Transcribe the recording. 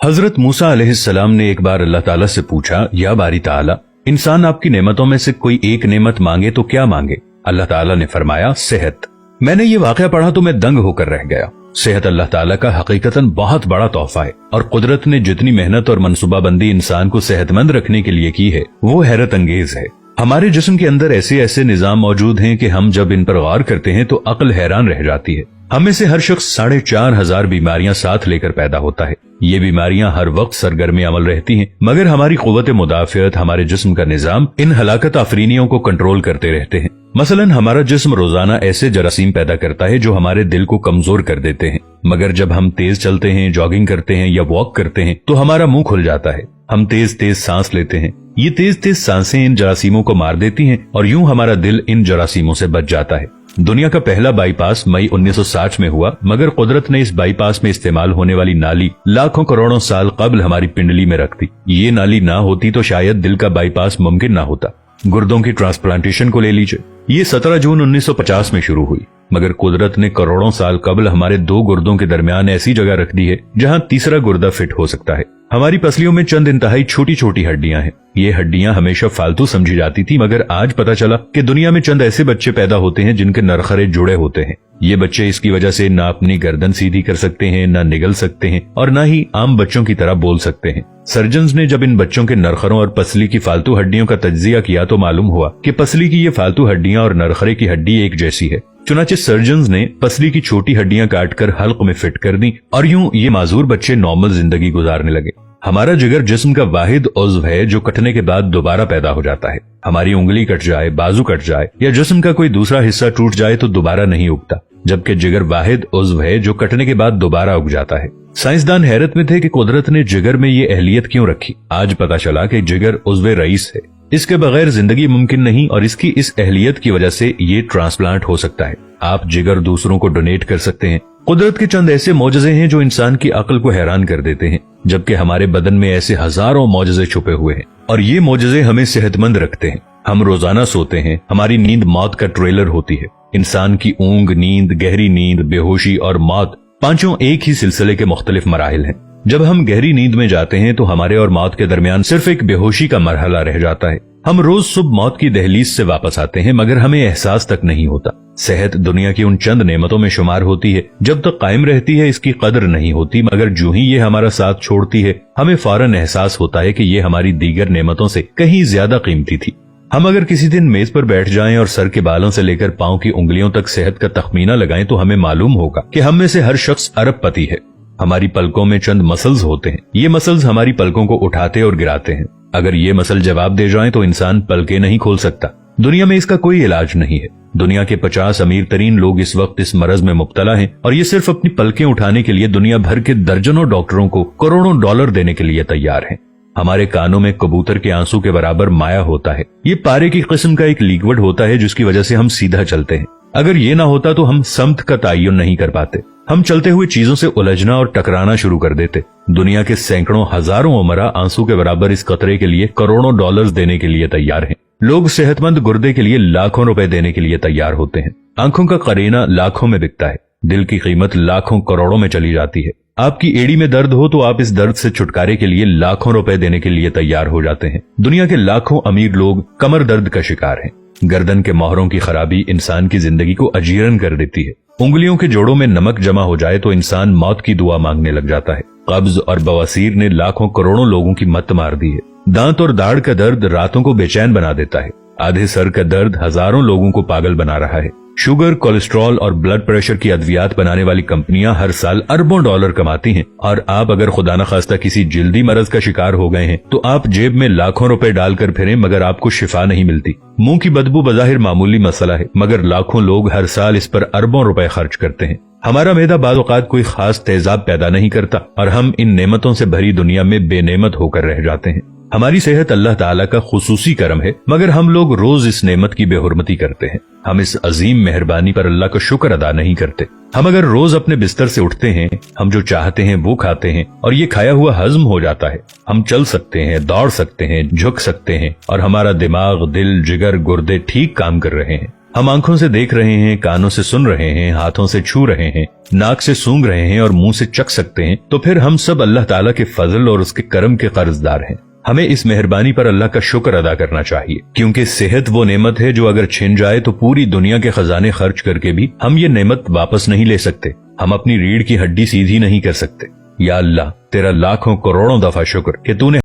हजरत मूसा अलैहिस्सलाम ने एक बार अल्लाह ताला से पूछा, या बारी ताला, इंसान आपकी नेमतों में से कोई एक नेमत मांगे तो क्या मांगे? अल्लाह ताला ने फरमाया, सेहत। मैंने ये वाकया पढ़ा तो मैं दंग होकर रह गया। सेहत अल्लाह ताला का हकीकतन बहुत बड़ा तोहफा है और कुदरत ने जितनी मेहनत और मनसूबाबंदी इंसान को सेहतमंद रखने के लिए की है वो हैरत अंगेज है। हमारे जिस्म के अंदर ऐसे ऐसे निजाम मौजूद हैं कि हम जब इन पर गौर करते हैं तो अक्ल हैरान रह जाती है। हमें से हर शख्स 4,500 बीमारियां साथ लेकर पैदा होता है। ये बीमारियां हर वक्त सरगर्म अमल रहती हैं, मगर हमारी कुव्वत मुदाफियत, हमारे जिस्म का निजाम इन हलाकत आफरीनियों को कंट्रोल करते रहते हैं। मसलन हमारा जिस्म रोजाना ऐसे जरासीम पैदा करता है जो हमारे दिल को कमजोर कर देते हैं, मगर जब हम तेज चलते हैं, जॉगिंग करते हैं या वॉक करते हैं तो हमारा मुंह खुल जाता है। हम तेज तेज सांस लेते हैं, ये तेज तेज सांसें इन जरासीमों को मार देती हैं और यूं हमारा दिल इन जरासीमों से बच जाता है। दुनिया का पहला बाईपास मई 1960 में हुआ, मगर कुदरत ने इस बाईपास में इस्तेमाल होने वाली नाली लाखों करोड़ों साल कबल हमारी पिंडली में रख दी। ये नाली ना होती तो शायद दिल का बाईपास मुमकिन ना होता। गुर्दों की ट्रांसप्लांटेशन को ले लीजिए, ये 17 जून 1950 में शुरू हुई, मगर कुदरत ने करोड़ों साल कबल हमारे 2 गुर्दों के दरमियान ऐसी जगह रख दी है जहां तीसरा गुर्दा फिट हो सकता है। हमारी पसलियों में चंद इंतहाई छोटी छोटी हड्डियां हैं। ये हड्डियां हमेशा फालतू समझी जाती थी, मगर आज पता चला कि दुनिया में चंद ऐसे बच्चे पैदा होते हैं जिनके नरखरे जुड़े होते हैं। ये बच्चे इसकी वजह से ना अपनी गर्दन सीधी कर सकते हैं, ना निगल सकते हैं और ना ही आम बच्चों की तरह बोल सकते हैं। सर्जन्स ने जब इन बच्चों के नरखरों और पसली की फालतू हड्डियों का तज्जिया किया तो मालूम हुआ कि पसली की ये फालतू हड्डियां और नरखरे की हड्डी एक जैसी है। चुनाचे सर्जन्स ने पसली की छोटी हड्डियां काटकर हल्क में फिट कर दी और यूं ये माजूर बच्चे नॉर्मल जिंदगी गुजारने लगे। हमारा जिगर जिस्म का वाहिद उज़्व है जो कटने के बाद दोबारा पैदा हो जाता है। हमारी उंगली कट जाए, बाजू कट जाए या जिस्म का कोई दूसरा हिस्सा टूट जाए तो दोबारा नहीं उगता, जबकि जिगर वाहिद उज़्व है जो कटने के बाद दोबारा उग जाता है। साइंसदान हैरत में थे कि कुदरत ने जिगर में ये अहलियत क्यों रखी। आज पता चला कि जिगर उज़्व रईस है, इसके बगैर जिंदगी मुमकिन नहीं और इसकी इस अहलियत की वजह से ये ट्रांसप्लांट हो सकता है। आप जिगर दूसरों को डोनेट कर सकते हैं। कुदरत के चंद ऐसे मौजज़े हैं जो इंसान की अक्ल को हैरान कर देते हैं, जबकि हमारे बदन में ऐसे हजारों मौजज़े छुपे हुए हैं और ये मौजज़े हमें सेहतमंद रखते हैं। हम रोजाना सोते हैं, हमारी नींद मौत का ट्रेलर होती है। इंसान की ऊंग, नींद, गहरी नींद, बेहोशी और मौत पांचों एक ही सिलसिले के मुख्तलिफ मराहिल हैं। जब हम गहरी नींद में जाते हैं तो हमारे और मौत के दरमियान सिर्फ एक बेहोशी का मरहला रह जाता है। हम रोज सुबह मौत की दहलीज से वापस आते हैं, मगर हमें एहसास तक नहीं होता। सेहत दुनिया की उन चंद नेमतों में शुमार होती है, जब तक कायम रहती है इसकी कदर नहीं होती, मगर जो ही ये हमारा साथ छोड़ती है हमें फौरन एहसास होता है कि ये हमारी दीगर नेमतों से कहीं ज्यादा कीमती थी। हम अगर किसी दिन मेज पर बैठ जाएं और सर के बालों से लेकर पांव की उंगलियों तक सेहत का तखमीना लगाएं तो हमें मालूम होगा कि हम में से हर शख्स अरबपति है। हमारी पलकों में चंद मसल्स होते हैं, ये मसल्स हमारी पलकों को उठाते और गिराते हैं। अगर ये मसल जवाब दे जाएं तो इंसान पलकें नहीं खोल सकता। दुनिया में इसका कोई इलाज नहीं है। दुनिया के 50 अमीर तरीन लोग इस वक्त इस मरज में मुब्तला हैं और ये सिर्फ अपनी पलकें उठाने के लिए दुनिया भर के दर्जनों डॉक्टरों को करोड़ों डॉलर देने के लिए तैयार हैं। हमारे कानों में कबूतर के आंसू के बराबर माया होता है। ये पारे की किस्म का एक लिक्विड होता है जिसकी वजह से हम सीधा चलते हैं। अगर ये ना होता तो हम समत का तयन नहीं कर पाते। हम चलते हुए चीजों से उलझना और टकराना शुरू कर देते। दुनिया के सैकड़ों हजारों उमरा आंसू के बराबर इस कतरे के लिए करोड़ों डॉलर्स देने के लिए तैयार हैं। लोग सेहतमंद गुर्दे के लिए लाखों रुपए देने के लिए तैयार होते हैं। आंखों का करीना लाखों में बिकता है। दिल की कीमत लाखों करोड़ों में चली जाती है। आपकी एड़ी में दर्द हो तो आप इस दर्द से छुटकारे के लिए लाखों रुपए देने के लिए तैयार हो जाते हैं। दुनिया के लाखों अमीर लोग कमर दर्द का शिकार हैं। गर्दन के मोहरों की खराबी इंसान की जिंदगी को अजीरन कर देती है। उंगलियों के जोड़ों में नमक जमा हो जाए तो इंसान मौत की दुआ मांगने लग जाता है। कब्ज और बवासीर ने लाखों करोड़ों लोगों की मत मार दी है। दांत और दाढ़ का दर्द रातों को बेचैन बना देता है। आधे सर का दर्द हजारों लोगों को पागल बना रहा है। शुगर, कोलेस्ट्रॉल और ब्लड प्रेशर की अद्वियात बनाने वाली कंपनियां हर साल अरबों डॉलर कमाती हैं और आप अगर खुदा न खास्ता किसी जिल्दी मरज का शिकार हो गए हैं तो आप जेब में लाखों रुपए डालकर फिरें मगर आपको शिफा नहीं मिलती। मुंह की बदबू बज़ाहिर मामूली मसला है, मगर लाखों लोग हर साल इस पर अरबों रुपए खर्च करते हैं। हमारा मैदा बाज़ औक़ात कोई खास तेजाब पैदा नहीं करता और हम इन नेमतों से भरी दुनिया में बेनेमत होकर रह जाते हैं। हमारी सेहत अल्लाह ताला का खुसूसी करम है, मगर हम लोग रोज इस नेमत की बेहुरमती करते हैं। हम इस अजीम मेहरबानी पर अल्लाह का शुक्र अदा नहीं करते। हम अगर रोज अपने बिस्तर से उठते हैं, हम जो चाहते हैं वो खाते हैं और ये खाया हुआ हजम हो जाता है। हम चल सकते हैं, दौड़ सकते हैं, झुक सकते हैं और हमारा दिमाग, दिल, जिगर, गुर्दे ठीक काम कर रहे हैं। हम आंखों से देख रहे हैं, कानों से सुन रहे हैं, हाथों से छू रहे हैं, नाक से सूंघ रहे हैं और मुंह से चख सकते हैं, तो फिर हम सब अल्लाह ताला के फजल और उसके करम के कर्जदार हैं। हमें इस मेहरबानी पर अल्लाह का शुक्र अदा करना चाहिए, क्योंकि सेहत वो नेमत है जो अगर छिन जाए तो पूरी दुनिया के खजाने खर्च करके भी हम ये नेमत वापस नहीं ले सकते। हम अपनी रीढ़ की हड्डी सीधी नहीं कर सकते। या अल्लाह, तेरा लाखों करोड़ों दफा शुक्र कि तूने